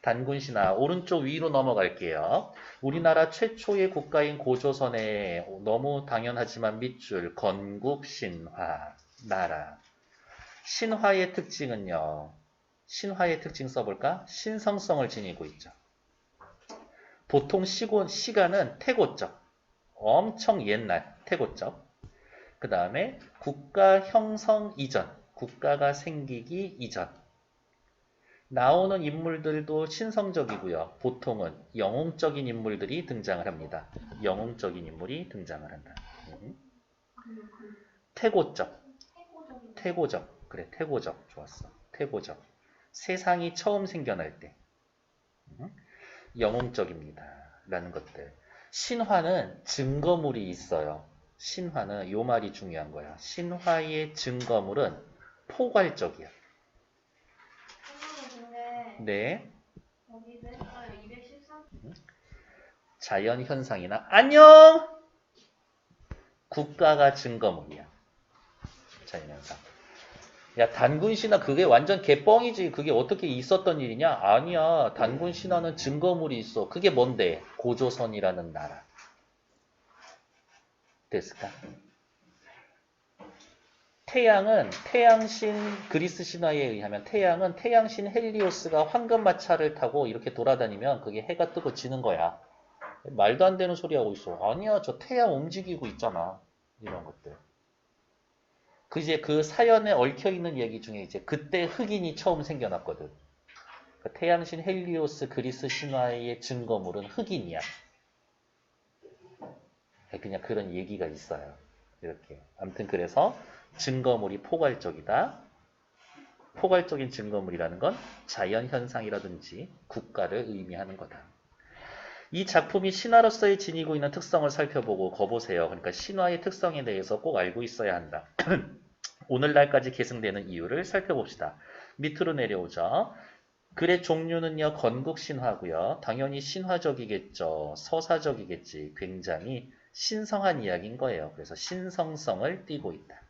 단군신화 오른쪽 위로 넘어갈게요. 우리나라 최초의 국가인 고조선에 너무 당연하지만 밑줄 건국신화 나라. 신화의 특징은요. 신화의 특징 써볼까? 신성성을 지니고 있죠. 보통 시간은 태고적. 엄청 옛날 태고적. 그 다음에 국가 형성 이전. 국가가 생기기 이전. 나오는 인물들도 신성적이고요. 보통은 영웅적인 인물들이 등장을 합니다. 영웅적인 인물이 등장을 한다. 태고적. 태고적. 그래, 태고적. 좋았어. 태고적. 세상이 처음 생겨날 때. 영웅적입니다. 라는 것들. 신화는 증거물이 있어요. 신화는 요 말이 중요한 거야. 신화의 증거물은 포괄적이야. 네. 자연 현상이나 안녕. 국가가 증거물이야. 자연 현상. 야, 단군 신화 그게 완전 개뻥이지. 그게 어떻게 있었던 일이냐? 아니야. 단군 신화는 증거물이 있어. 그게 뭔데? 고조선이라는 나라. 됐을까? 태양은 태양신 그리스 신화에 의하면 태양은 태양신 헬리오스가 황금마차를 타고 이렇게 돌아다니면 그게 해가 뜨고 지는 거야. 말도 안 되는 소리 하고 있어. 아니야, 저 태양 움직이고 있잖아. 이런 것들. 이제 그 사연에 얽혀 있는 얘기 중에 이제 그때 흑인이 처음 생겨났거든. 그러니까 태양신 헬리오스 그리스 신화의 증거물은 흑인이야. 그냥 그런 얘기가 있어요. 이렇게. 아무튼 그래서 증거물이 포괄적이다. 포괄적인 증거물이라는 건 자연현상이라든지 국가를 의미하는 거다. 이 작품이 신화로서의 지니고 있는 특성을 살펴보고 거보세요. 그러니까 신화의 특성에 대해서 꼭 알고 있어야 한다. 오늘날까지 계승되는 이유를 살펴봅시다. 밑으로 내려오죠. 글의 종류는요. 건국신화고요. 당연히 신화적이겠죠. 서사적이겠지. 굉장히 신성한 이야기인 거예요. 그래서 신성성을 띠고 있다.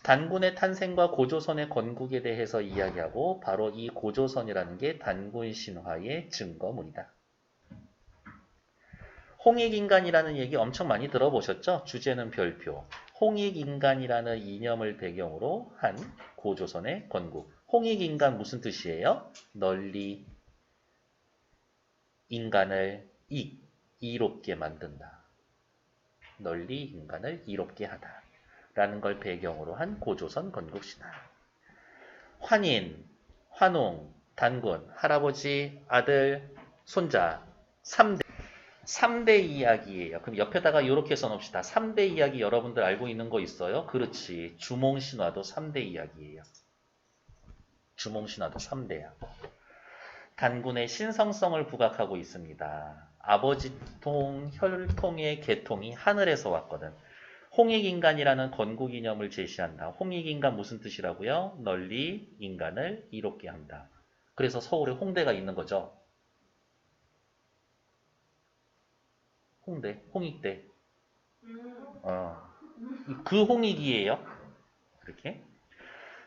단군의 탄생과 고조선의 건국에 대해서 이야기하고 바로 이 고조선이라는 게 단군 신화의 증거물이다. 홍익인간이라는 얘기 엄청 많이 들어보셨죠? 주제는 별표. 홍익인간이라는 이념을 배경으로 한 고조선의 건국. 홍익인간 무슨 뜻이에요? 널리 인간을 이롭게 만든다. 널리 인간을 이롭게 하다. 라는 걸 배경으로 한 고조선 건국신화. 환인, 환웅, 단군, 할아버지, 아들, 손자 3대 이야기예요. 그럼 옆에다가 이렇게 써놓읍시다. 3대 이야기 여러분들 알고 있는 거 있어요? 그렇지. 주몽신화도 3대 이야기예요. 주몽신화도 3대야. 단군의 신성성을 부각하고 있습니다. 아버지통, 혈통의 계통이 하늘에서 왔거든. 홍익인간이라는 건국 이념을 제시한다. 홍익인간 무슨 뜻이라고요? 널리 인간을 이롭게 한다. 그래서 서울에 홍대가 있는 거죠. 홍대, 홍익대. 그 홍익이에요. 이렇게.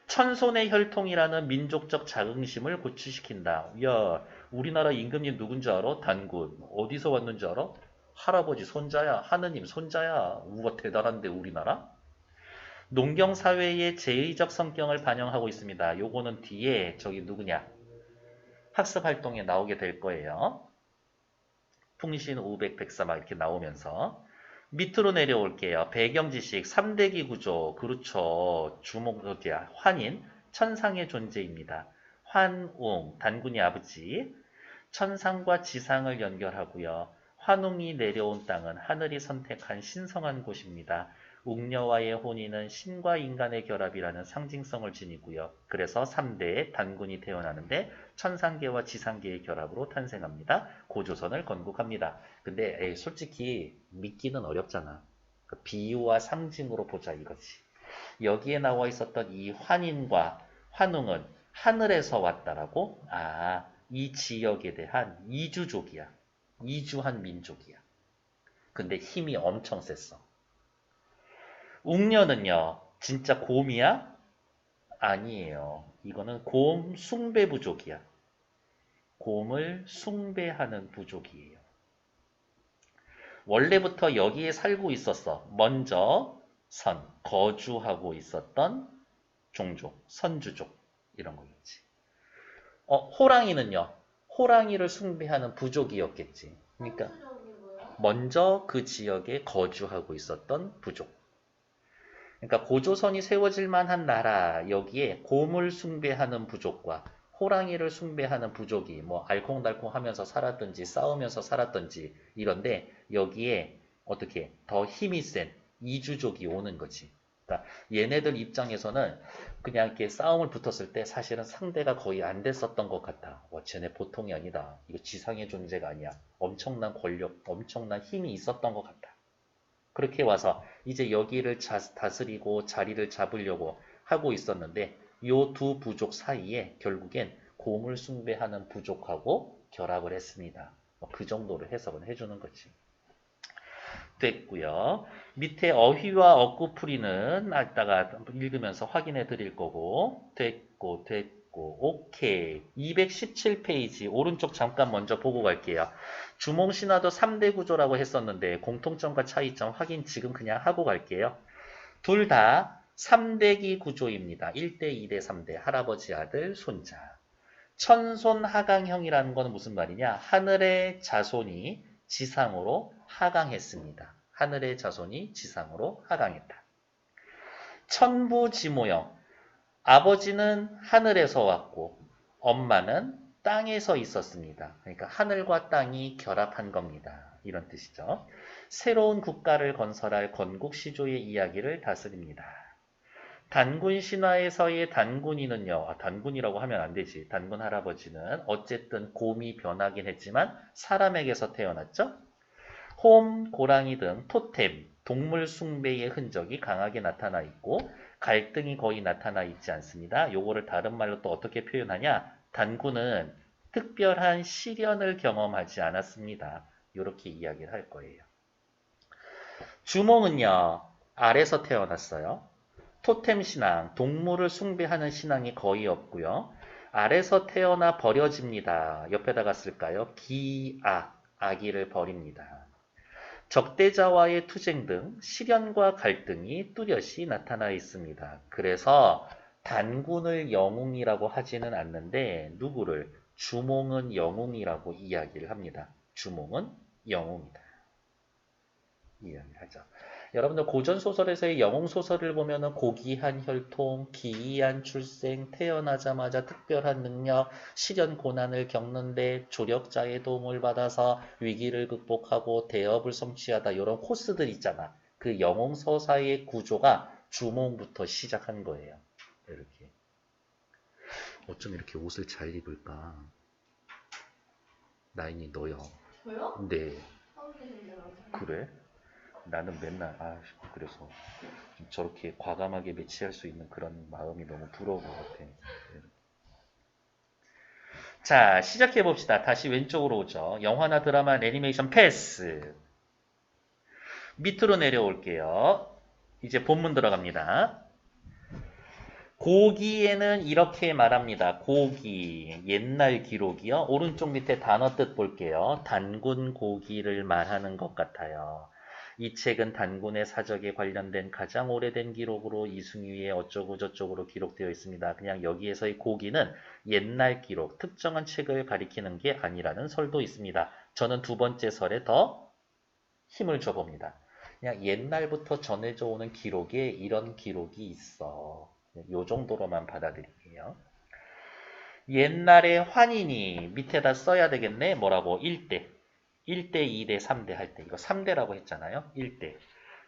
천손의 혈통이라는 민족적 자긍심을 고취시킨다. 야, 우리나라 임금님 누군지 알아? 단군. 어디서 왔는지 알아? 할아버지 손자야. 하느님 손자야. 우와 대단한데 우리나라? 농경사회의 제의적 성격을 반영하고 있습니다. 요거는 뒤에 저기 누구냐? 학습활동에 나오게 될 거예요. 풍신, 우백, 백사막 이렇게 나오면서 밑으로 내려올게요. 배경지식 3대기 구조. 그렇죠. 주목이야. 환인, 천상의 존재입니다. 환웅, 단군이 아버지. 천상과 지상을 연결하고요. 환웅이 내려온 땅은 하늘이 선택한 신성한 곳입니다. 웅녀와의 혼인은 신과 인간의 결합이라는 상징성을 지니고요. 그래서 3대의 단군이 태어나는데 천상계와 지상계의 결합으로 탄생합니다. 고조선을 건국합니다. 근데 솔직히 믿기는 어렵잖아. 그 비유와 상징으로 보자 이거지. 여기에 나와 있었던 이 환인과 환웅은 하늘에서 왔다라고? 이 지역에 대한 이주족이야. 이주한 민족이야. 근데 힘이 엄청 셌어. 웅녀는요, 진짜 곰이야? 아니에요. 이거는 곰 숭배부족이야. 곰을 숭배하는 부족이에요. 원래부터 여기에 살고 있었어. 먼저 거주하고 있었던 종족, 선주족 이런 거겠지. 호랑이는요. 호랑이를 숭배하는 부족이었겠지. 그러니까 먼저 그 지역에 거주하고 있었던 부족. 그러니까 고조선이 세워질 만한 나라 여기에 곰을 숭배하는 부족과 호랑이를 숭배하는 부족이 뭐 알콩달콩 하면서 살았든지 싸우면서 살았든지 이런데 여기에 어떻게 더 힘이 센 이주족이 오는 거지. 그러니까 얘네들 입장에서는 그냥 이렇게 싸움을 붙었을 때 사실은 상대가 거의 안 됐었던 것 같아. 와, 쟤네 보통이 아니다. 이거 지상의 존재가 아니야. 엄청난 권력, 엄청난 힘이 있었던 것 같다. 그렇게 와서 이제 여기를 다스리고 자리를 잡으려고 하고 있었는데 요 두 부족 사이에 결국엔 곰을 숭배하는 부족하고 결합을 했습니다. 그 정도로 해석은 해주는 거지. 됐고요. 밑에 어휘와 어구풀이는 이따가 읽으면서 확인해 드릴 거고 됐고 오케이. 217페이지 오른쪽 잠깐 먼저 보고 갈게요. 주몽신화도 3대 구조라고 했었는데 공통점과 차이점 확인 지금 그냥 하고 갈게요. 둘 다 3대기 구조입니다. 1대, 2대, 3대 할아버지, 아들, 손자. 천손하강형이라는 건 무슨 말이냐? 하늘의 자손이 지상으로 하강했습니다. 하늘의 자손이 지상으로 하강했다. 천부지모형. 아버지는 하늘에서 왔고 엄마는 땅에서 있었습니다. 그러니까 하늘과 땅이 결합한 겁니다. 이런 뜻이죠. 새로운 국가를 건설할 건국시조의 이야기를 다스립니다. 단군 신화에서의 단군이는요. 단군이라고 하면 안 되지. 단군 할아버지는 어쨌든 곰이 변하긴 했지만 사람에게서 태어났죠. 홈, 고랑이 등 토템, 동물 숭배의 흔적이 강하게 나타나 있고 갈등이 거의 나타나 있지 않습니다. 요거를 다른 말로 또 어떻게 표현하냐? 단군은 특별한 시련을 경험하지 않았습니다. 이렇게 이야기를 할 거예요. 주몽은요. 알에서 태어났어요. 토템 신앙, 동물을 숭배하는 신앙이 거의 없고요. 알에서 태어나 버려집니다. 옆에다가 쓸까요? 아기를 버립니다. 적대자와의 투쟁 등 시련과 갈등이 뚜렷이 나타나 있습니다. 그래서 단군을 영웅이라고 하지는 않는데 누구를? 주몽은 영웅이라고 이야기를 합니다. 주몽은 영웅이다. 이야기를 하죠. 여러분들 고전소설에서의 영웅소설을 보면은 고귀한 혈통, 기이한 출생, 태어나자마자 특별한 능력, 시련 고난을 겪는데 조력자의 도움을 받아서 위기를 극복하고 대업을 성취하다 이런 코스들 있잖아. 그 영웅서사의 구조가 주몽부터 시작한 거예요. 이렇게. 어쩜 이렇게 옷을 잘 입을까? 나인이 너요. 저요? 네. 서울대생이라고. 그래? 나는 맨날 그래서 좀 저렇게 과감하게 매치할 수 있는 그런 마음이 너무 부러운 것 같아. 자, 시작해 봅시다. 다시 왼쪽으로 오죠. 영화나 드라마, 애니메이션 패스. 밑으로 내려올게요. 이제 본문 들어갑니다. 고기에는 이렇게 말합니다. 고기, 옛날 기록이요. 오른쪽 밑에 단어 뜻 볼게요. 단군 고기를 말하는 것 같아요. 이 책은 단군의 사적에 관련된 가장 오래된 기록으로 이승유의 어쩌고저쩌고로 기록되어 있습니다. 그냥 여기에서의 고기는 옛날 기록, 특정한 책을 가리키는 게 아니라는 설도 있습니다. 저는 두 번째 설에 더 힘을 줘봅니다. 그냥 옛날부터 전해져 오는 기록에 이런 기록이 있어. 요 정도로만 받아들일게요. 옛날에 환인이 밑에다 써야 되겠네. 뭐라고? 1대. 1대, 2대, 3대 할 때. 이거 3대라고 했잖아요. 1대.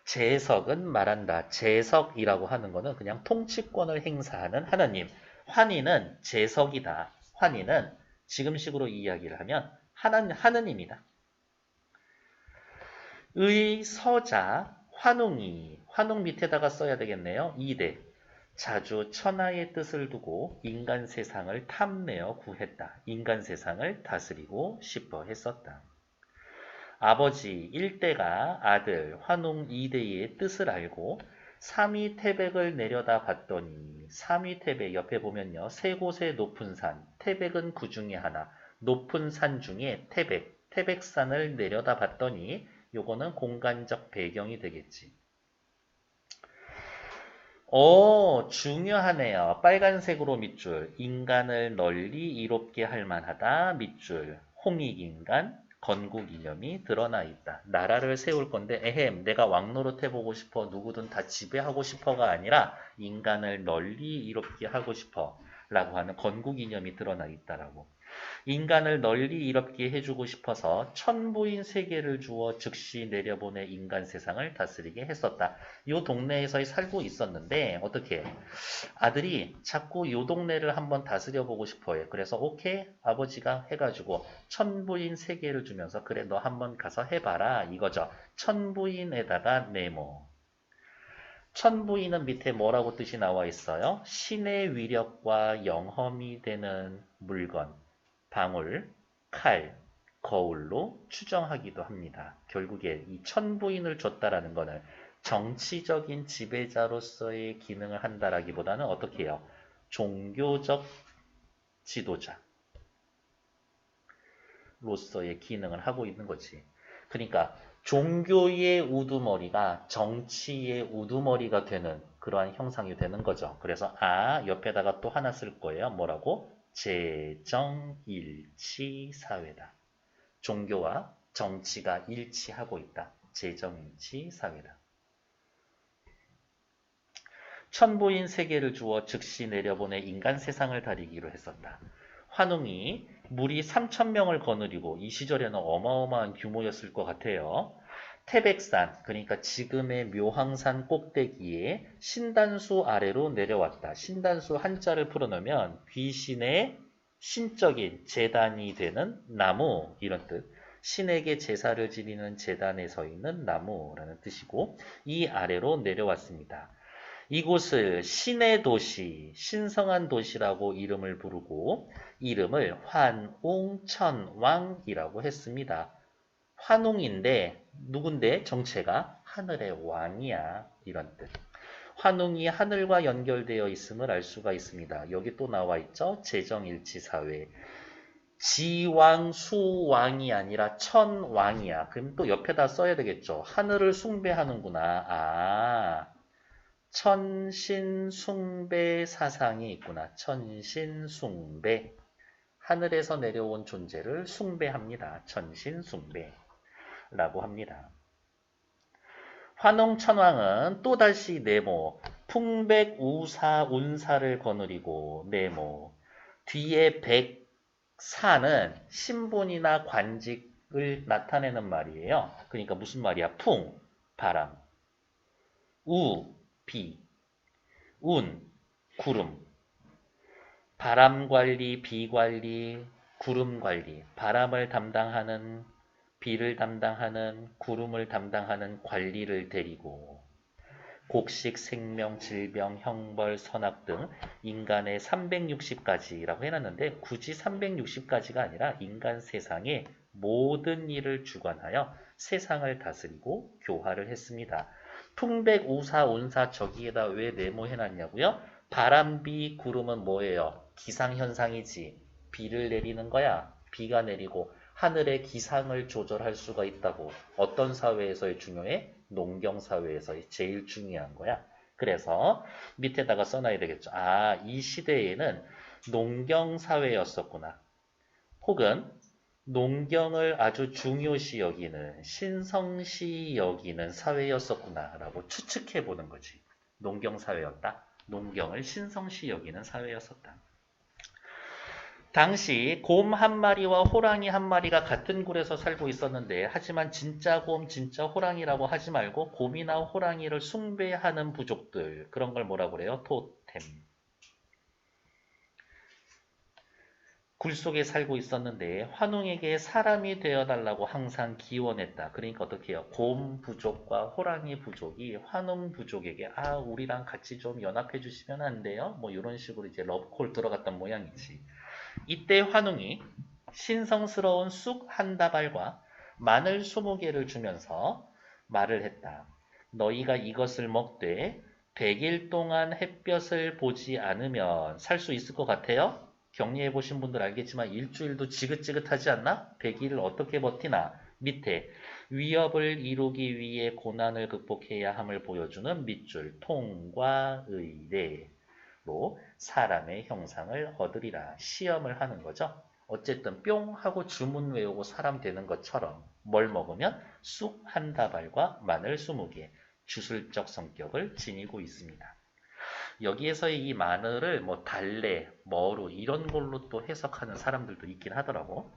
제석은 말한다. 제석이라고 하는 거는 그냥 통치권을 행사하는 하나님. 환인은 제석이다. 환인은 지금식으로 이야기를 하면 하느님이다. 의, 서자, 환웅이. 환웅 밑에다가 써야 되겠네요. 2대. 자주 천하의 뜻을 두고 인간 세상을 탐내어 구했다. 인간 세상을 다스리고 싶어 했었다. 아버지 1대가 아들 환웅 2대의 뜻을 알고 삼위태백을 내려다 봤더니 삼위태백 옆에 보면요. 세 곳의 높은 산, 태백은 그 중에 하나. 높은 산 중에 태백산을 내려다 봤더니 요거는 공간적 배경이 되겠지. 중요하네요. 빨간색으로 밑줄. 인간을 널리 이롭게 할 만하다. 밑줄. 홍익인간, 건국이념이 드러나 있다. 나라를 세울 건데 내가 왕노릇 해보고 싶어. 누구든 다 지배하고 싶어가 아니라 인간을 널리 이롭게 하고 싶어. 라고 하는 건국이념이 드러나 있다라고. 인간을 널리 이롭게 해주고 싶어서 천부인 세계를 주어 즉시 내려보내 인간 세상을 다스리게 했었다. 이 동네에서 살고 있었는데 어떻게 아들이 자꾸 이 동네를 한번 다스려보고 싶어요. 그래서 오케이 아버지가 해가지고 천부인 세계를 주면서 그래 너 한번 가서 해봐라 이거죠. 천부인에다가 네모. 천부인은 밑에 뭐라고 뜻이 나와 있어요? 신의 위력과 영험이 되는 물건. 방울, 칼, 거울로 추정하기도 합니다. 결국에 이 천부인을 줬다라는 것은 정치적인 지배자로서의 기능을 한다라기보다는 어떻게 해요? 종교적 지도자로서의 기능을 하고 있는 거지. 그러니까 종교의 우두머리가 정치의 우두머리가 되는 그러한 형상이 되는 거죠. 그래서 옆에다가 또 하나 쓸 거예요. 뭐라고? 재정일치사회다. 종교와 정치가 일치하고 있다. 재정일치사회다. 천부인 세계를 주어 즉시 내려보내 인간 세상을 다리기로 했었다. 환웅이 무리 3,000명을 거느리고 이 시절에는 어마어마한 규모였을 것 같아요. 태백산, 그러니까 지금의 묘황산 꼭대기에 신단수 아래로 내려왔다. 신단수 한자를 풀어놓으면 귀신의 신적인 재단이 되는 나무 이런 뜻. 신에게 제사를 지리는 재단에 서 있는 나무라는 뜻이고 이 아래로 내려왔습니다. 이곳을 신의 도시, 신성한 도시라고 이름을 부르고 이름을 환웅천왕이라고 했습니다. 환웅인데 누군데 정체가 하늘의 왕이야 이런 뜻. 환웅이 하늘과 연결되어 있음을 알 수가 있습니다. 여기 또 나와 있죠. 재정일치사회. 지왕수왕이 아니라 천왕이야. 그럼 또 옆에다 써야 되겠죠. 하늘을 숭배하는구나. 천신숭배 사상이 있구나. 천신숭배. 하늘에서 내려온 존재를 숭배합니다. 천신숭배라고 합니다. 환웅천왕은 또다시 네모, 풍백우사운사를 거느리고 네모, 뒤에 백사는 신분이나 관직을 나타내는 말이에요. 그러니까 무슨 말이야? 풍, 바람, 우, 비, 운, 구름. 바람 관리, 비 관리, 구름 관리. 바람을 담당하는, 비를 담당하는, 구름을 담당하는 관리를 데리고 곡식, 생명, 질병, 형벌, 선악 등 인간의 360가지라고 해놨는데 굳이 360가지가 아니라 인간 세상의 모든 일을 주관하여 세상을 다스리고 교화를 했습니다. 풍백우사운사 저기에다 왜 네모해놨냐고요? 바람, 비, 구름은 뭐예요? 기상현상이지. 비를 내리는 거야. 비가 내리고 하늘의 기상을 조절할 수가 있다고. 어떤 사회에서의 중요해? 농경사회에서 제일 중요한 거야. 그래서 밑에다가 써놔야 되겠죠. 이 시대에는 농경사회였었구나. 혹은 농경을 아주 중요시 여기는 신성시 여기는 사회였었구나 라고 추측해 보는 거지. 농경사회였다. 농경을 신성시 여기는 사회였었다. 당시 곰 한 마리와 호랑이 한 마리가 같은 굴에서 살고 있었는데 하지만 진짜 곰, 진짜 호랑이라고 하지 말고 곰이나 호랑이를 숭배하는 부족들 그런 걸 뭐라고 그래요? 토템. 굴 속에 살고 있었는데 환웅에게 사람이 되어달라고 항상 기원했다. 그러니까 어떻게 해요? 곰 부족과 호랑이 부족이 환웅 부족에게 우리랑 같이 좀 연합해 주시면 안 돼요? 뭐 이런 식으로 이제 러브콜 들어갔던 모양이지. 이때 환웅이 신성스러운 쑥 한 다발과 마늘 20개를 주면서 말을 했다. 너희가 이것을 먹되 100일 동안 햇볕을 보지 않으면 살 수 있을 것 같아요? 격리해 보신 분들 알겠지만 일주일도 지긋지긋하지 않나? 100일을 어떻게 버티나? 밑에 위협을 이루기 위해 고난을 극복해야 함을 보여주는 밑줄 통과 의례로 사람의 형상을 얻으리라. 시험을 하는 거죠. 어쨌든 뿅 하고 주문 외우고 사람 되는 것처럼 뭘 먹으면 쑥 한 다발과 마늘 20개 주술적 성격을 지니고 있습니다. 여기에서의 이 마늘을 뭐 달래, 머루 이런 걸로 또 해석하는 사람들도 있긴 하더라고.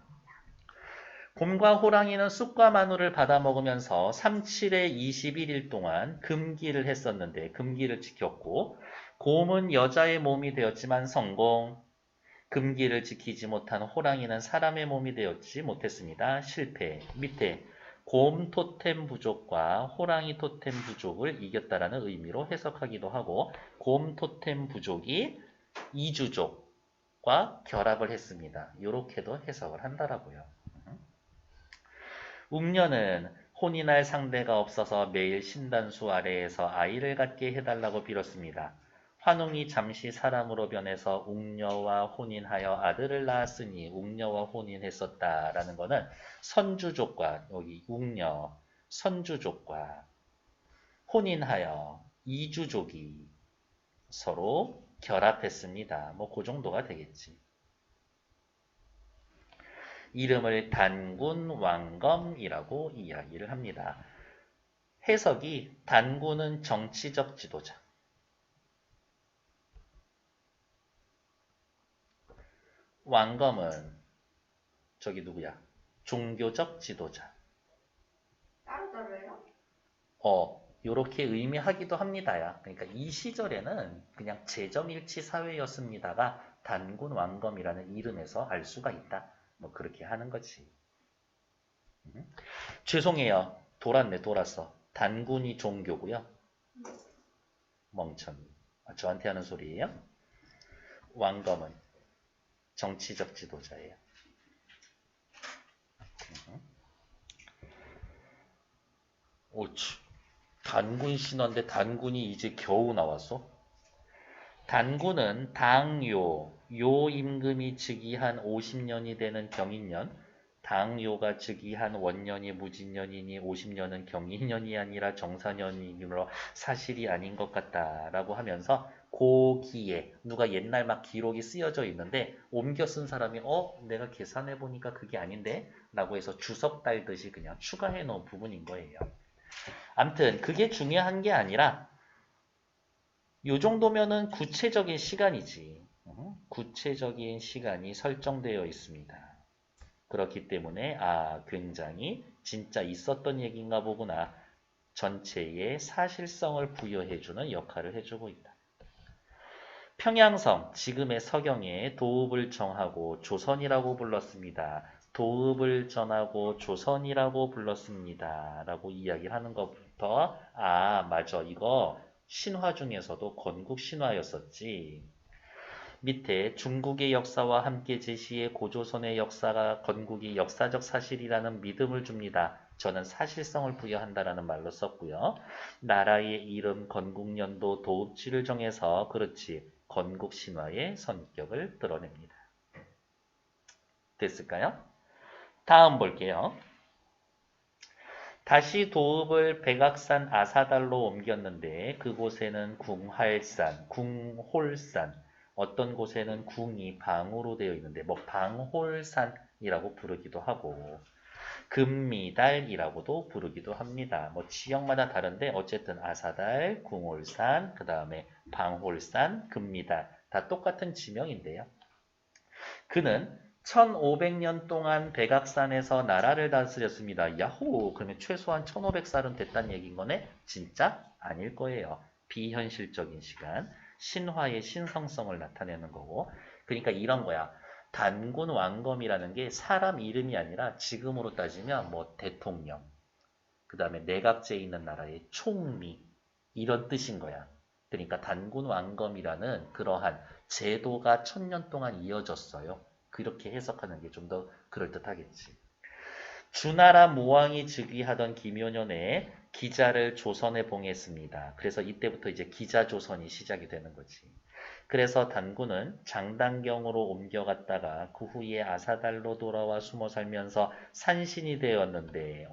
곰과 호랑이는 쑥과 마늘을 받아 먹으면서 37에 21일 동안 금기를 했었는데 금기를 지켰고 곰은 여자의 몸이 되었지만 성공. 금기를 지키지 못한 호랑이는 사람의 몸이 되었지 못했습니다. 실패. 밑에 곰 토템 부족과 호랑이 토템 부족을 이겼다라는 의미로 해석하기도 하고 곰 토템 부족이 이주족과 결합을 했습니다. 이렇게도 해석을 한다라고요. 웅녀는 혼이 날 상대가 없어서 매일 신단수 아래에서 아이를 갖게 해달라고 빌었습니다. 환웅이 잠시 사람으로 변해서 웅녀와 혼인하여 아들을 낳았으니 웅녀와 혼인했었다라는 것은 선주족과 여기 웅녀, 선주족과 혼인하여 이주족이 서로 결합했습니다. 뭐 그 정도가 되겠지. 이름을 단군 왕검이라고 이야기를 합니다. 해석이 단군은 정치적 지도자. 왕검은 저기 누구야? 종교적 지도자. 따로따로예요? 요렇게 의미하기도 합니다야. 그러니까 이 시절에는 그냥 재점일치 사회였습니다가 단군 왕검이라는 이름에서 알 수가 있다. 뭐 그렇게 하는 거지. 죄송해요. 돌았어. 단군이 종교고요. 멍청이. 저한테 하는 소리예요. 왕검은 정치적 지도자예요. 옳지. 단군 신화인데 단군이 이제 겨우 나왔어. 단군은 당요, 요 임금이 즉위한 50년이 되는 경인년, 당요가 즉위한 원년이 무진년이니 50년은 경인년이 아니라 정사년이므로 사실이 아닌 것 같다라고 하면서 고기에 누가 옛날 막 기록이 쓰여져 있는데 옮겨 쓴 사람이 내가 계산해 보니까 그게 아닌데 라고 해서 주석 달듯이 그냥 추가해 놓은 부분인 거예요. 암튼 그게 중요한 게 아니라 요 정도면은 구체적인 시간이지. 구체적인 시간이 설정되어 있습니다. 그렇기 때문에 굉장히 진짜 있었던 얘기인가 보구나. 전체에 사실성을 부여해주는 역할을 해주고 있다. 평양성, 지금의 서경에 도읍을 정하고 조선이라고 불렀습니다. 도읍을 전하고 조선이라고 불렀습니다. 라고 이야기를 하는 것부터 맞아. 이거 신화 중에서도 건국 신화였었지. 밑에 중국의 역사와 함께 제시해 고조선의 역사가 건국이 역사적 사실이라는 믿음을 줍니다. 저는 사실성을 부여한다라는 말로 썼고요. 나라의 이름 건국년도 도읍지를 정해서 그렇지 건국 신화의 성격을 드러냅니다. 됐을까요? 다음 볼게요. 다시 도읍을 백악산 아사달로 옮겼는데 그곳에는 궁활산, 궁홀산, 어떤 곳에는 궁이 방으로 되어 있는데 뭐 방홀산이라고 부르기도 하고 금미달이라고도 부르기도 합니다. 뭐 지역마다 다른데 어쨌든 아사달, 궁홀산, 그 다음에 방홀산, 금미달 다 똑같은 지명인데요. 그는 1500년 동안 백악산에서 나라를 다스렸습니다. 야호! 그러면 최소한 1500살은 됐다는 얘기인 거네? 진짜? 아닐 거예요. 비현실적인 시간, 신화의 신성성을 나타내는 거고. 그러니까 이런 거야. 단군 왕검이라는 게 사람 이름이 아니라 지금으로 따지면 뭐 대통령, 그 다음에 내각제에 있는 나라의 총리 이런 뜻인 거야. 그러니까 단군 왕검이라는 그러한 제도가 1000년 동안 이어졌어요. 그렇게 해석하는 게 좀 더 그럴듯하겠지. 주나라 모왕이 즉위하던 김효년에 기자를 조선에 봉했습니다. 그래서 이때부터 이제 기자조선이 시작이 되는 거지. 그래서 단군은 장단경으로 옮겨갔다가 그 후에 아사달로 돌아와 숨어 살면서 산신이 되었는데,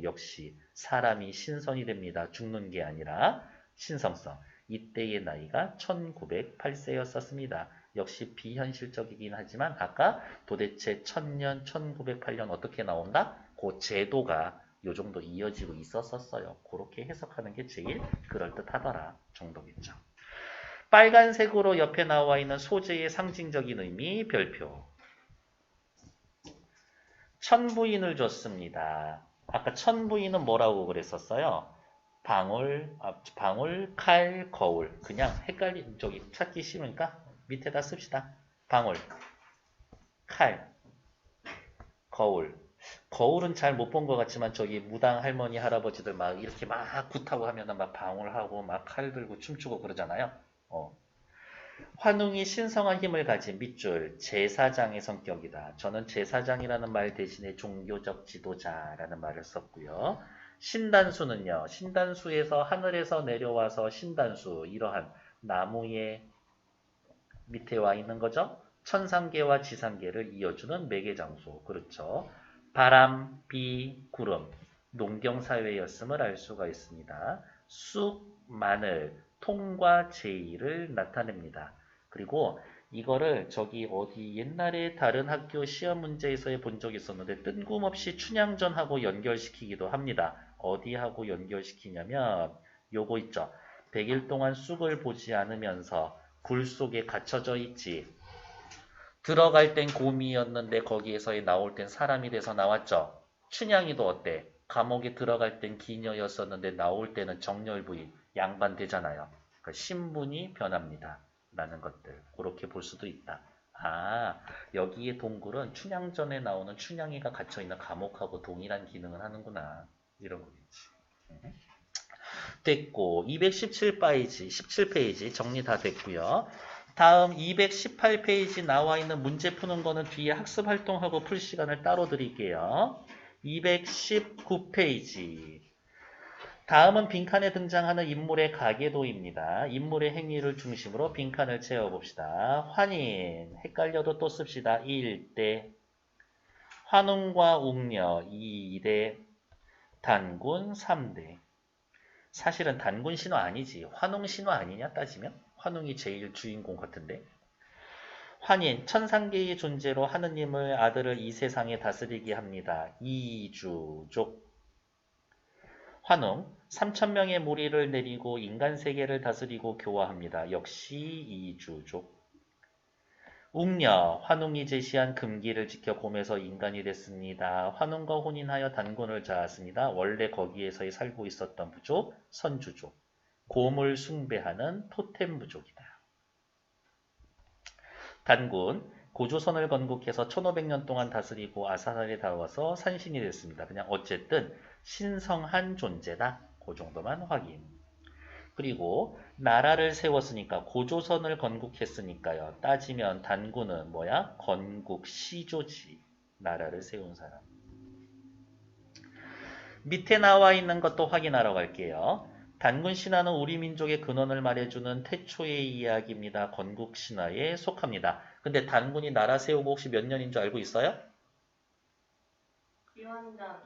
역시 사람이 신선이 됩니다. 죽는 게 아니라 신성성. 이때의 나이가 1908세였었습니다. 역시 비현실적이긴 하지만 아까 도대체 1000년, 1908년 어떻게 나온다? 그 제도가 요 정도 이어지고 있었어요. 그렇게 해석하는 게 제일 그럴듯하더라 정도겠죠. 빨간색으로 옆에 나와 있는 소재의 상징적인 의미 별표. 천부인을 줬습니다. 아까 천부인은 뭐라고 그랬었어요? 방울, 칼, 거울. 그냥 저기 찾기 쉬우니까 밑에다 씁시다. 방울, 칼, 거울. 거울은 잘 못 본 것 같지만 저기 무당 할머니 할아버지들 막 이렇게 막 굿하고 하면은 막 방울하고 막 칼 들고 춤추고 그러잖아요. 환웅이 신성한 힘을 가진 밑줄 제사장의 성격이다. 저는 제사장이라는 말 대신에 종교적 지도자라는 말을 썼고요. 신단수는요. 신단수에서 하늘에서 내려와서 신단수 이러한 나무의 밑에 와 있는 거죠. 천상계와 지상계를 이어주는 매개장소. 그렇죠. 바람, 비, 구름, 농경사회였음을 알 수가 있습니다. 쑥, 마늘, 통과 제의를 나타냅니다. 그리고 이거를 저기 어디 옛날에 다른 학교 시험 문제에서 본 적이 있었는데 뜬금없이 춘향전하고 연결시키기도 합니다. 어디하고 연결시키냐면 요거 있죠. 100일 동안 쑥을 보지 않으면서 굴 속에 갇혀져 있지. 들어갈 땐 곰이었는데 거기에서 나올 땐 사람이 돼서 나왔죠. 춘향이도 어때? 감옥에 들어갈 땐 기녀였었는데 나올 때는 정렬부인 양반 되잖아요. 그러니까 신분이 변합니다. 라는 것들. 그렇게 볼 수도 있다. 아, 여기에 동굴은 춘향전에 나오는 춘향이가 갇혀있는 감옥하고 동일한 기능을 하는구나. 이런 거겠지. 됐고 217페이지 17페이지 정리 다 됐고요. 다음 218페이지 나와 있는 문제 푸는 거는 뒤에 학습 활동하고 풀 시간을 따로 드릴게요. 219페이지 다음은 빈칸에 등장하는 인물의 가계도입니다. 인물의 행위를 중심으로 빈칸을 채워봅시다. 환인 헷갈려도 또 씁시다. 1대 환웅과 웅녀 2대 단군 3대 사실은 단군 신화 아니지. 환웅 신화 아니냐 따지면? 환웅이 제일 주인공 같은데. 환인, 천상계의 존재로 하느님을 아들을 이 세상에 다스리게 합니다. 이주족. 환웅, 3,000명의 무리를 내리고 인간 세계를 다스리고 교화합니다. 역시 이주족. 웅녀, 환웅이 제시한 금기를 지켜 곰에서 인간이 됐습니다. 환웅과 혼인하여 단군을 낳았습니다. 원래 거기에서 살고 있었던 부족, 선주족. 곰을 숭배하는 토템 부족이다. 단군, 고조선을 건국해서 1500년 동안 다스리고 아사살에 닿아서 산신이 됐습니다. 그냥 어쨌든 신성한 존재다. 그 정도만 확인. 그리고 나라를 세웠으니까 고조선을 건국했으니까요. 따지면 단군은 뭐야? 건국 시조지. 나라를 세운 사람. 밑에 나와 있는 것도 확인하러 갈게요. 단군 신화는 우리 민족의 근원을 말해주는 태초의 이야기입니다. 건국 신화에 속합니다. 근데 단군이 나라 세우고 혹시 몇 년인 줄 알고 있어요? 유한장.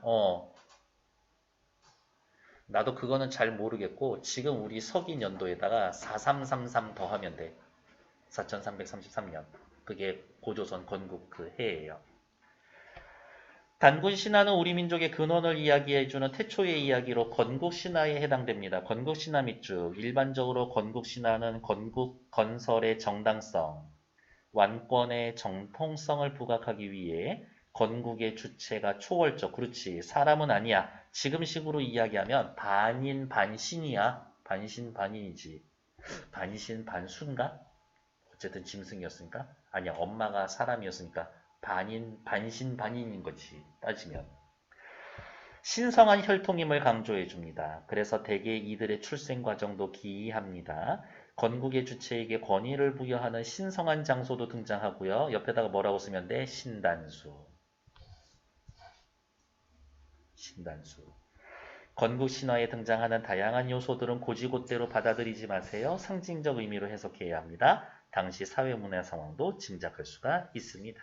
나도 그거는 잘 모르겠고 지금 우리 서기 연도에다가 4333 더하면 돼. 4333년. 그게 고조선 건국 그 해예요. 단군 신화는 우리 민족의 근원을 이야기해주는 태초의 이야기로 건국 신화에 해당됩니다. 건국 신화 밑줄. 일반적으로 건국 신화는 건국 건설의 정당성, 완권의 정통성을 부각하기 위해 건국의 주체가 초월적. 그렇지. 사람은 아니야. 지금식으로 이야기하면 반인 반신이야. 반신 반인이지. 반신 반순가? 어쨌든 짐승이었으니까. 아니야. 엄마가 사람이었으니까 반인 반신 반인인 거지. 따지면. 신성한 혈통임을 강조해 줍니다. 그래서 대개 이들의 출생 과정도 기이합니다. 건국의 주체에게 권위를 부여하는 신성한 장소도 등장하고요. 옆에다가 뭐라고 쓰면 돼? 신단수. 신단수. 건국 신화에 등장하는 다양한 요소들은 고지곳대로 받아들이지 마세요. 상징적 의미로 해석해야 합니다. 당시 사회문화 상황도 짐작할 수가 있습니다.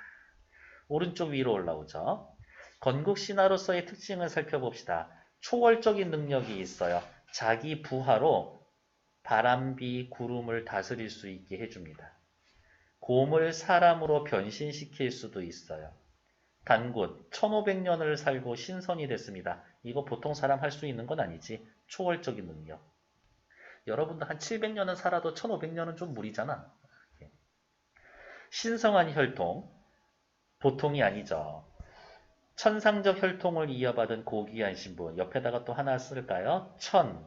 오른쪽 위로 올라오죠. 건국 신화로서의 특징을 살펴봅시다. 초월적인 능력이 있어요. 자기 부하로 바람, 비, 구름을 다스릴 수 있게 해줍니다. 곰을 사람으로 변신시킬 수도 있어요. 단군, 1500년을 살고 신선이 됐습니다. 이거 보통 사람 할 수 있는 건 아니지. 초월적인 능력. 여러분도 한 700년은 살아도 1500년은 좀 무리잖아. 신성한 혈통, 보통이 아니죠. 천상적 혈통을 이어받은 고귀한 신분. 옆에다가 또 하나 쓸까요? 천,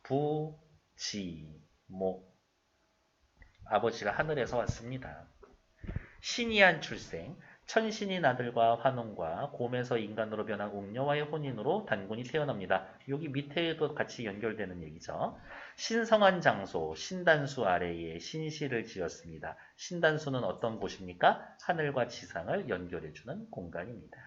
부, 지, 모. 아버지가 하늘에서 왔습니다. 신이한 출생, 천신인 아들과 환웅과 곰에서 인간으로 변한 웅녀와의 혼인으로 단군이 태어납니다. 여기 밑에도 같이 연결되는 얘기죠. 신성한 장소, 신단수 아래에 신시를 지었습니다. 신단수는 어떤 곳입니까? 하늘과 지상을 연결해주는 공간입니다.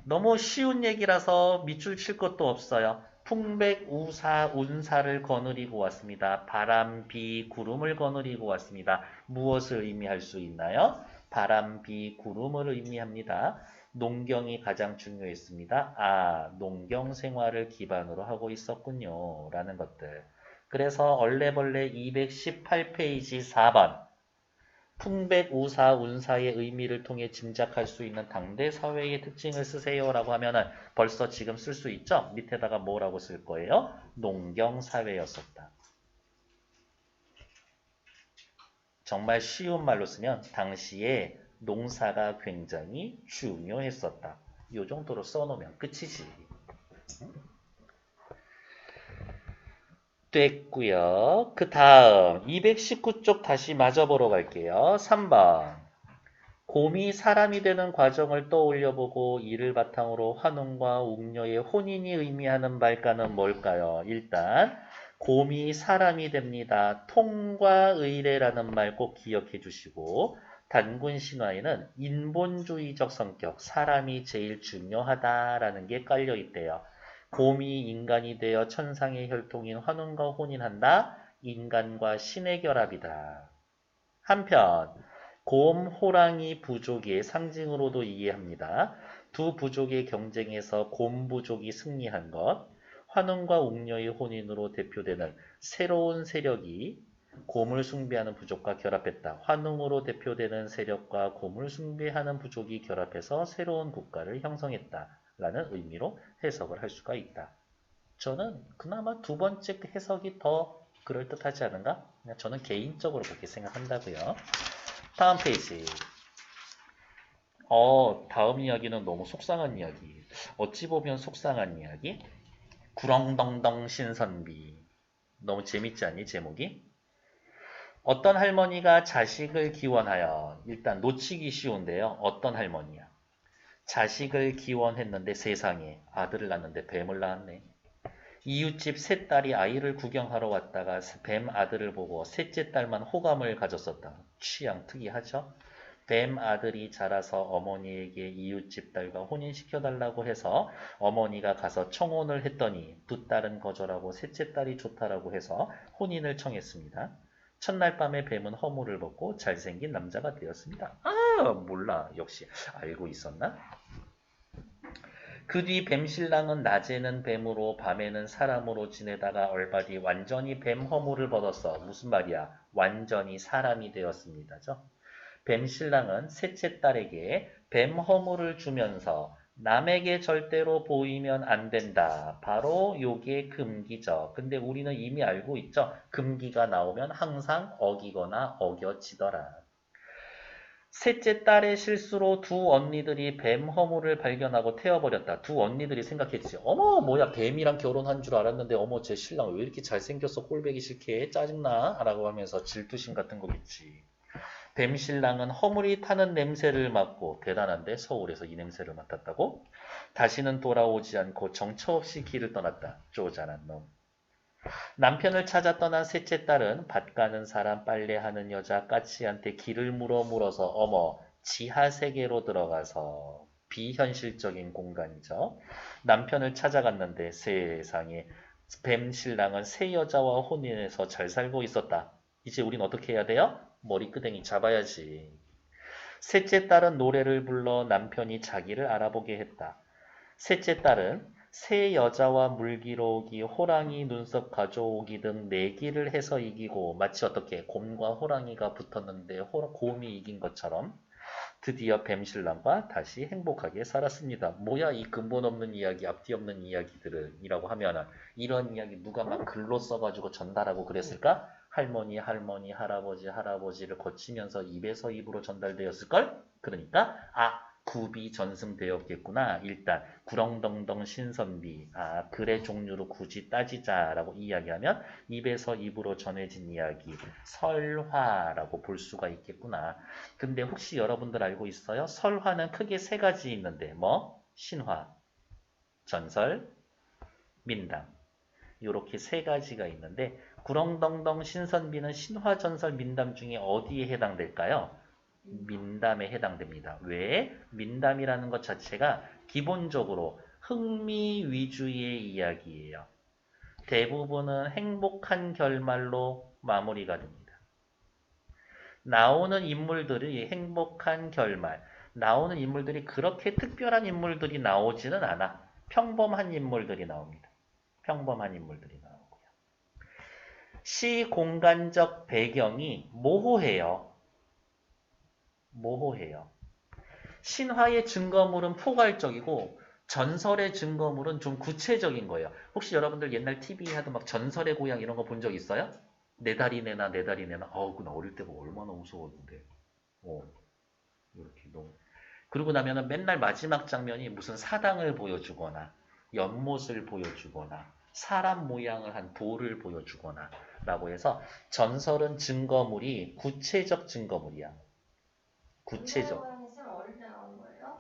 너무 쉬운 얘기라서 밑줄 칠 것도 없어요. 풍백우사 운사를 거느리고 왔습니다. 바람, 비, 구름을 거느리고 왔습니다. 무엇을 의미할 수 있나요? 바람, 비, 구름을 의미합니다. 농경이 가장 중요했습니다. 아, 농경 생활을 기반으로 하고 있었군요. 라는 것들. 그래서 얼레벌레 218페이지 4번. 풍백우사 운사의 의미를 통해 짐작할 수 있는 당대 사회의 특징을 쓰세요 라고 하면은 벌써 지금 쓸 수 있죠? 밑에다가 뭐라고 쓸 거예요? 농경사회였었다. 정말 쉬운 말로 쓰면 당시에 농사가 굉장히 중요했었다. 이 정도로 써놓으면 끝이지. 됐고요. 그 다음 219쪽 다시 마저 보러 갈게요. 3번. 곰이 사람이 되는 과정을 떠올려보고 이를 바탕으로 환웅과 웅녀의 혼인이 의미하는 말가는 뭘까요? 일단 곰이 사람이 됩니다. 통과 의례라는 말 꼭 기억해 주시고 단군 신화에는 인본주의적 성격, 사람이 제일 중요하다라는 게 깔려 있대요. 곰이 인간이 되어 천상의 혈통인 환웅과 혼인한다. 인간과 신의 결합이다. 한편 곰, 호랑이 부족의 상징으로도 이해합니다. 두 부족의 경쟁에서 곰 부족이 승리한 것, 환웅과 웅녀의 혼인으로 대표되는 새로운 세력이 곰을 숭배하는 부족과 결합했다. 환웅으로 대표되는 세력과 곰을 숭배하는 부족이 결합해서 새로운 국가를 형성했다. 라는 의미로 해석을 할 수가 있다. 저는 그나마 두 번째 해석이 더 그럴듯하지 않은가? 저는 개인적으로 그렇게 생각한다고요. 다음 페이지. 다음 이야기는 너무 속상한 이야기. 어찌 보면 속상한 이야기? 구렁덩덩 신선비. 너무 재밌지 않니, 제목이? 어떤 할머니가 자식을 기원하여, 일단 놓치기 쉬운데요. 어떤 할머니야? 자식을 기원했는데 세상에 아들을 낳았는데 뱀을 낳았네. 이웃집 세 딸이 아이를 구경하러 왔다가 뱀 아들을 보고 셋째 딸만 호감을 가졌었다. 취향 특이하죠? 뱀 아들이 자라서 어머니에게 이웃집 딸과 혼인시켜달라고 해서 어머니가 가서 청혼을 했더니 두 딸은 거절하고 셋째 딸이 좋다라고 해서 혼인을 청했습니다. 첫날 밤에 뱀은 허물을 벗고 잘생긴 남자가 되었습니다. 아, 몰라. 역시 알고 있었나? 그 뒤 뱀신랑은 낮에는 뱀으로 밤에는 사람으로 지내다가 얼바디 완전히 뱀 허물을 벗었어. 무슨 말이야? 완전히 사람이 되었습니다죠. 뱀신랑은 셋째 딸에게 뱀 허물을 주면서 남에게 절대로 보이면 안 된다. 바로 요게 금기죠. 근데 우리는 이미 알고 있죠. 금기가 나오면 항상 어기거나 어겨지더라. 셋째 딸의 실수로 두 언니들이 뱀 허물을 발견하고 태워버렸다. 두 언니들이 생각했지. 어머, 뭐야, 뱀이랑 결혼한 줄 알았는데, 어머, 제 신랑 왜 이렇게 잘생겼어? 꼴배기 싫게 짜증나? 라고 하면서 질투심 같은 거겠지. 뱀 신랑은 허물이 타는 냄새를 맡고, 대단한데 서울에서 이 냄새를 맡았다고? 다시는 돌아오지 않고 정처 없이 길을 떠났다. 쪼잔한 놈. 남편을 찾아 떠난 셋째 딸은 밭 가는 사람, 빨래하는 여자, 까치한테 길을 물어서 어머, 지하 세계로 들어가서 비현실적인 공간이죠. 남편을 찾아갔는데 세상에 뱀 신랑은 새 여자와 혼인해서 잘 살고 있었다. 이제 우린 어떻게 해야 돼요? 머리끄댕이 잡아야지. 셋째 딸은 노래를 불러 남편이 자기를 알아보게 했다. 셋째 딸은 새 여자와 물기로오기, 호랑이 눈썹 가져오기 등 내기를 해서 이기고 마치 어떻게 곰과 호랑이가 붙었는데 곰이 이긴 것처럼 드디어 뱀신랑과 다시 행복하게 살았습니다. 뭐야 이 근본 없는 이야기, 앞뒤 없는 이야기들은 이라고 하면은 이런 이야기 누가 막 글로 써가지고 전달하고 그랬을까? 할머니, 할아버지를 거치면서 입에서 입으로 전달되었을걸? 그러니까 굽이 전승되었겠구나. 일단 구렁덩덩 신선비. 글의 종류로 굳이 따지자라고 이야기하면 입에서 입으로 전해진 이야기, 설화라고 볼 수가 있겠구나. 근데 혹시 여러분들 알고 있어요? 설화는 크게 세 가지 있는데 뭐? 신화, 전설, 민담. 이렇게 세 가지가 있는데 구렁덩덩 신선비는 신화, 전설, 민담 중에 어디에 해당될까요? 민담에 해당됩니다. 왜? 민담이라는 것 자체가 기본적으로 흥미 위주의 이야기예요. 대부분은 행복한 결말로 마무리가 됩니다. 나오는 인물들이 행복한 결말, 나오는 인물들이 그렇게 특별한 인물들이 나오지는 않아. 평범한 인물들이 나옵니다. 평범한 인물들이 나오고요. 시 공간적 배경이 모호해요. 신화의 증거물은 포괄적이고 전설의 증거물은 좀 구체적인 거예요. 혹시 여러분들 옛날 TV 하도 막 전설의 고향 이런 거 본 적 있어요? 내 다리 내놔, 내 다리 내놔. 나 어릴 때 얼마나 무서웠는데. 이렇게 너무. 그러고 나면은 맨날 마지막 장면이 무슨 사당을 보여주거나 연못을 보여주거나 사람 모양을 한 돌을 보여주거나 라고 해서 전설은 증거물이 구체적 증거물이야. 구체적. 어릴 때 나온 거예요?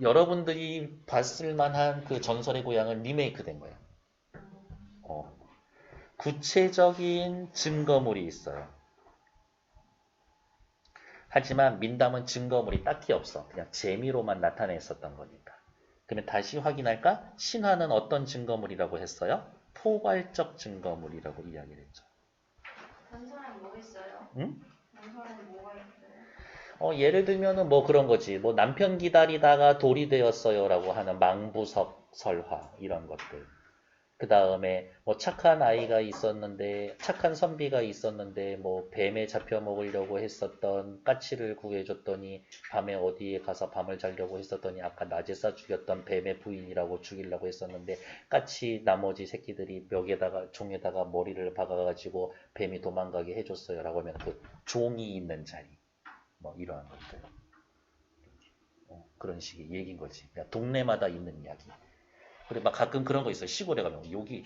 여러분들이 봤을 만한 그 전설의 고향은 리메이크 된 거예요. 구체적인 증거물이 있어요. 하지만 민담은 증거물이 딱히 없어. 그냥 재미로만 나타냈었던 거니까. 그러면 다시 확인할까? 신화는 어떤 증거물이라고 했어요? 포괄적 증거물이라고 이야기를 했죠. 전설엔 뭐 있어요? 응? 전설엔 뭐가 있어요? 예를 들면은 뭐 그런 거지. 뭐 남편 기다리다가 돌이 되었어요라고 하는 망부석 설화 이런 것들. 그 다음에 뭐 착한 아이가 있었는데 착한 선비가 있었는데 뭐 뱀에 잡혀 먹으려고 했었던 까치를 구해줬더니 밤에 어디에 가서 밤을 자려고 했었더니 아까 낮에 싸 죽였던 뱀의 부인이라고 죽이려고 했었는데 까치 나머지 새끼들이 벽에다가 종에다가 머리를 박아가지고 뱀이 도망가게 해줬어요라고 하면 그 종이 있는 자리 뭐 이러한 것들 그런 식의 얘기인 거지. 그냥 동네마다 있는 이야기. 그래, 막 가끔 그런 거 있어요. 시골에 가면. 여기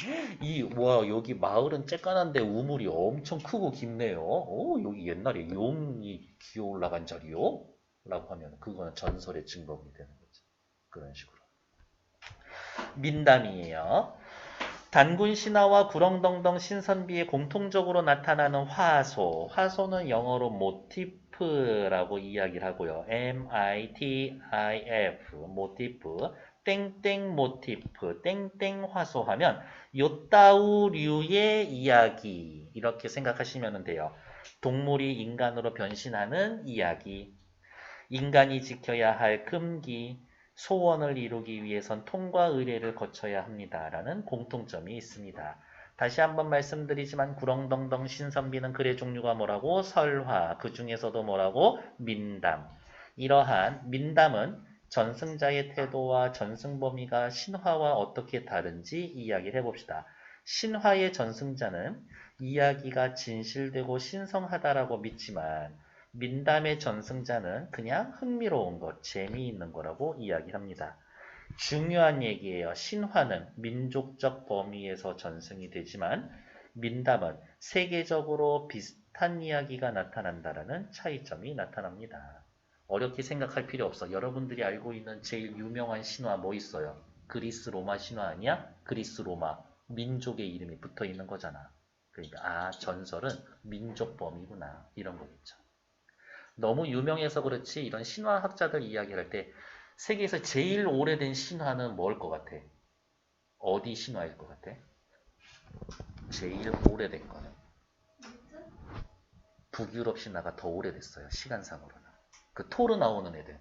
마을은 쬐깐한데 우물이 엄청 크고 깊네요. 여기 옛날에 용이 기어 올라간 자리요? 라고 하면, 그거는 전설의 증거물이 되는 거죠. 그런 식으로. 민담이에요. 단군 신화와 구렁덩덩 신선비에 공통적으로 나타나는 화소. 화소는 영어로 모티프라고 이야기를 하고요. M-I-T-I-F, 모티프. 땡땡 모티프, 땡땡 화소하면 요따우류의 이야기 이렇게 생각하시면 돼요. 동물이 인간으로 변신하는 이야기, 인간이 지켜야 할 금기, 소원을 이루기 위해선 통과 의례를 거쳐야 합니다라는 공통점이 있습니다. 다시 한번 말씀드리지만 구렁덩덩 신선비는 글의 종류가 뭐라고? 설화, 그 중에서도 뭐라고? 민담. 이러한 민담은 전승자의 태도와 전승 범위가 신화와 어떻게 다른지 이야기를 해봅시다. 신화의 전승자는 이야기가 진실되고 신성하다라고 믿지만 민담의 전승자는 그냥 흥미로운 것, 재미있는 거라고 이야기합니다. 중요한 얘기예요. 신화는 민족적 범위에서 전승이 되지만 민담은 세계적으로 비슷한 이야기가 나타난다라는 차이점이 나타납니다. 어렵게 생각할 필요 없어. 여러분들이 알고 있는 제일 유명한 신화 뭐 있어요? 그리스 로마 신화 아니야? 그리스 로마 민족의 이름이 붙어 있는 거잖아. 그러니까 전설은 민족 범위구나 이런 거겠죠. 너무 유명해서 그렇지 이런 신화학자들 이야기할 때 세계에서 제일 오래된 신화는 뭘 것 같아? 어디 신화일 것 같아? 제일 오래된 거는? 미트? 북유럽 신화가 더 오래됐어요. 시간상으로는. 그 토르 나오는 애들,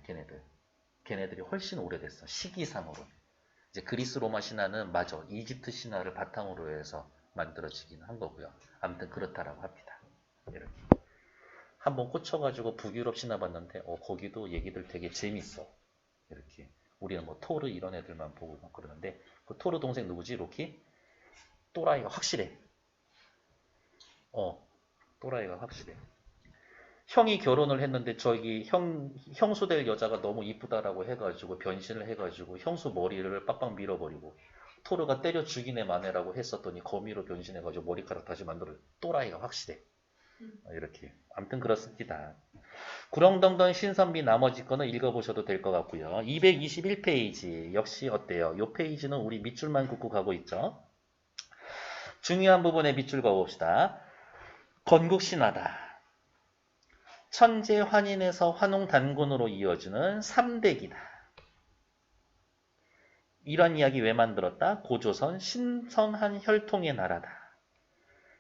걔네들이 훨씬 오래됐어. 시기상으로. 이제 그리스 로마 신화는 맞아. 이집트 신화를 바탕으로 해서 만들어지긴 한 거고요. 아무튼 그렇다라고 합니다. 이렇게. 한번 꽂혀가지고 북유럽 신화 봤는데 거기도 얘기들 되게 재밌어. 이렇게. 우리는 뭐 토르 이런 애들만 보고 막 그러는데 그 토르 동생 누구지? 로키? 또라이가 확실해. 또라이가 확실해. 형이 결혼을 했는데 저기 형수 될 여자가 너무 이쁘다라고 해가지고 변신을 해가지고 형수 머리를 빡빡 밀어버리고 토르가 때려 죽이네 마네라고 했었더니 거미로 변신해가지고 머리카락 다시 만들어. 또라이가 확실해. 이렇게. 아무튼 그렇습니다. 구렁텅텅 신선비 나머지 거는 읽어보셔도 될 것 같고요. 221페이지 역시 어때요? 이 페이지는 우리 밑줄만 긋고 가고 있죠. 중요한 부분에 밑줄 그어봅시다. 건국신화다. 천재 환인에서 환웅 단군으로 이어지는 3대기다. 이런 이야기 왜 만들었다? 고조선 신성한 혈통의 나라다.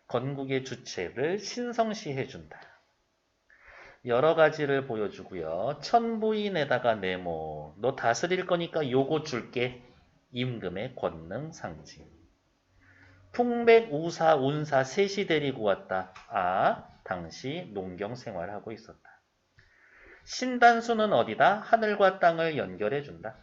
건국의 주체를 신성시해준다. 여러 가지를 보여주고요. 천부인에다가 네모. 너 다스릴 거니까 요거 줄게. 임금의 권능 상징. 풍백, 우사, 운사 셋이 데리고 왔다. 당시 농경 생활하고 있었다. 신단수는 어디다? 하늘과 땅을 연결해준다.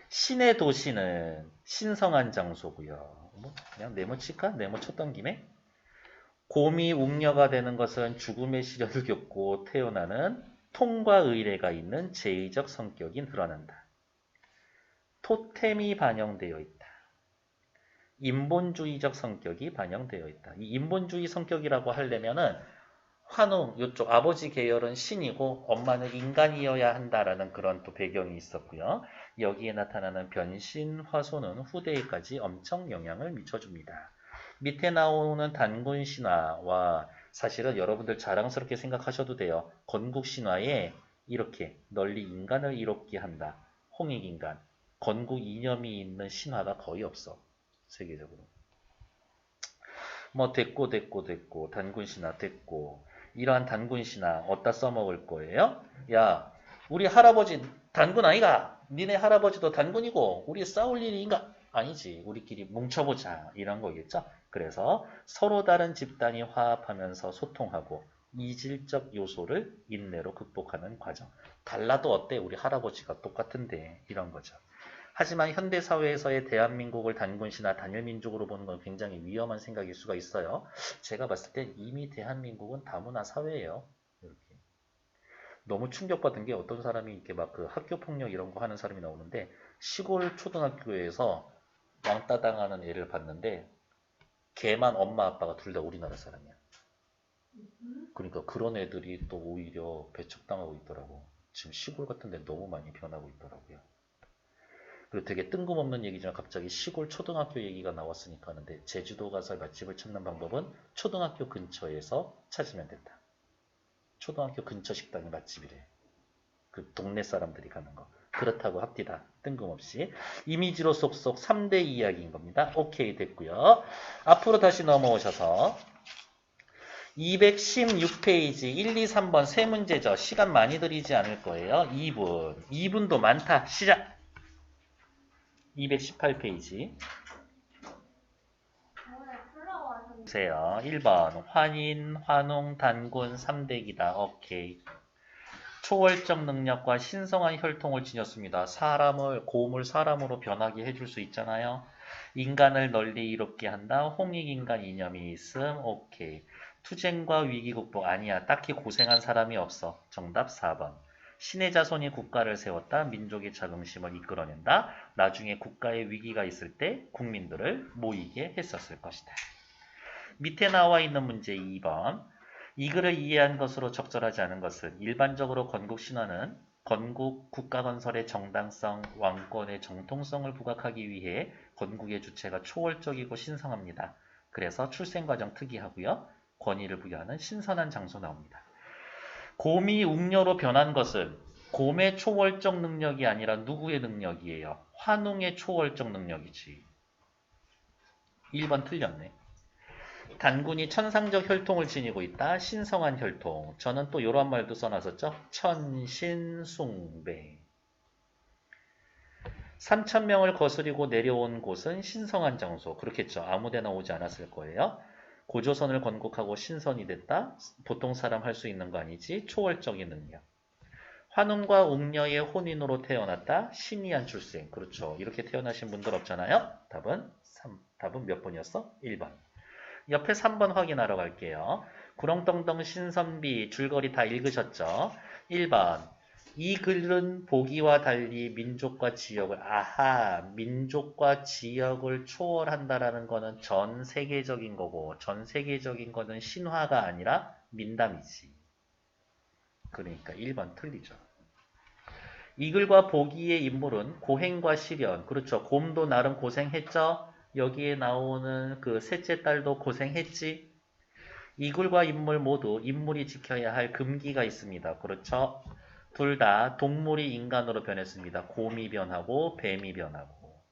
신의 도시는 신성한 장소고요. 그냥 네모 칠까? 네모 쳤던 김에. 곰이 웅녀가 되는 것은 죽음의 시련을 겪고 태어나는 통과 의례가 있는 제의적 성격이 드러난다. 토템이 반영되어 있다. 인본주의적 성격이 반영되어 있다. 이 인본주의 성격이라고 하려면은 환웅, 이쪽 아버지 계열은 신이고 엄마는 인간이어야 한다라는 그런 또 배경이 있었고요. 여기에 나타나는 변신 화소는 후대에까지 엄청 영향을 미쳐줍니다. 밑에 나오는 단군 신화와 사실은 여러분들 자랑스럽게 생각하셔도 돼요. 건국 신화에 이렇게 널리 인간을 이롭게 한다. 홍익인간, 건국 이념이 있는 신화가 거의 없어. 세계적으로. 뭐 됐고 단군 신화 됐고 이러한 단군 신화 어디다 써먹을 거예요? 야, 우리 할아버지 단군 아이가? 니네 할아버지도 단군이고 우리 싸울 일인가? 아니지. 우리끼리 뭉쳐보자. 이런 거겠죠? 그래서 서로 다른 집단이 화합하면서 소통하고 이질적 요소를 인내로 극복하는 과정. 달라도 어때? 우리 할아버지가 똑같은데 이런 거죠. 하지만 현대사회에서의 대한민국을 단군시나 단일민족으로 보는 건 굉장히 위험한 생각일 수가 있어요. 제가 봤을 때 이미 대한민국은 다문화 사회예요. 이렇게. 너무 충격받은 게 어떤 사람이 이렇게 막 그 학교폭력 이런 거 하는 사람이 나오는데 시골 초등학교에서 왕따 당하는 애를 봤는데 걔만 엄마 아빠가 둘 다 우리나라 사람이야. 그러니까 그런 애들이 또 오히려 배척당하고 있더라고. 지금 시골 같은 데 너무 많이 변하고 있더라고요. 그리고 되게 뜬금없는 얘기지만 갑자기 시골 초등학교 얘기가 나왔으니까 하는데 제주도 가서 맛집을 찾는 방법은 초등학교 근처에서 찾으면 된다. 초등학교 근처 식당이 맛집이래. 그 동네 사람들이 가는 거. 그렇다고 합디다. 뜬금없이. 이미지로 쏙쏙 3대 이야기인 겁니다. 오케이 됐고요. 앞으로 다시 넘어오셔서 216페이지 1, 2, 3번 세 문제죠. 시간 많이 들이지 않을 거예요. 2분. 2분도 많다. 시작! 218페이지. 보세요. 1번 환인, 환웅, 단군, 3대기다. 오케이. 초월적 능력과 신성한 혈통을 지녔습니다. 곰을 사람으로 변하게 해줄 수 있잖아요. 인간을 널리 이롭게 한다. 홍익인간 이념이 있음. 오케이. 투쟁과 위기 극복 아니야. 딱히 고생한 사람이 없어. 정답 4번. 신의 자손이 국가를 세웠다. 민족의 자긍심을 이끌어낸다. 나중에 국가에 위기가 있을 때 국민들을 모이게 했었을 것이다. 밑에 나와 있는 문제 2번. 이 글을 이해한 것으로 적절하지 않은 것은 일반적으로 건국 신화는 건국 국가 건설의 정당성, 왕권의 정통성을 부각하기 위해 건국의 주체가 초월적이고 신성합니다. 그래서 출생과정 특이하고요. 권위를 부여하는 신선한 장소 나옵니다. 곰이 웅녀로 변한 것은 곰의 초월적 능력이 아니라 누구의 능력이에요? 환웅의 초월적 능력이지. 1번 틀렸네. 단군이 천상적 혈통을 지니고 있다. 신성한 혈통. 저는 또 이런 말도 써놨었죠. 천신숭배. 3,000명을 거스리고 내려온 곳은 신성한 장소. 그렇겠죠. 아무데나 오지 않았을 거예요. 고조선을 건국하고 신선이 됐다. 보통 사람 할 수 있는 거 아니지. 초월적인 능력. 환웅과 웅녀의 혼인으로 태어났다. 신이한 출생. 그렇죠. 이렇게 태어나신 분들 없잖아요. 답은 3. 답은 몇 번이었어? 1번. 옆에 3번 확인하러 갈게요. 구렁텅텅 신선비 줄거리 다 읽으셨죠? 1번. 이 글은 보기와 달리 민족과 지역을 민족과 지역을 초월한다라는 거는 전 세계적인 거고 전 세계적인 거는 신화가 아니라 민담이지. 그러니까 1번 틀리죠. 이 글과 보기의 인물은 고행과 시련. 그렇죠. 곰도 나름 고생했죠. 여기에 나오는 그 셋째 딸도 고생했지. 이글과 인물 모두 인물이 지켜야 할 금기가 있습니다. 그렇죠. 둘 다 동물이 인간으로 변했습니다. 곰이 변하고 뱀이 변하고.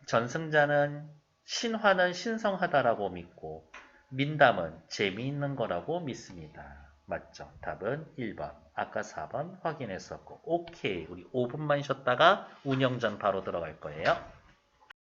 전승자는 신화는 신성하다라고 믿고 민담은 재미있는 거라고 믿습니다. 맞죠? 답은 1번. 아까 4번 확인했었고. 오케이. 우리 5분만 쉬었다가 운영전 바로 들어갈 거예요.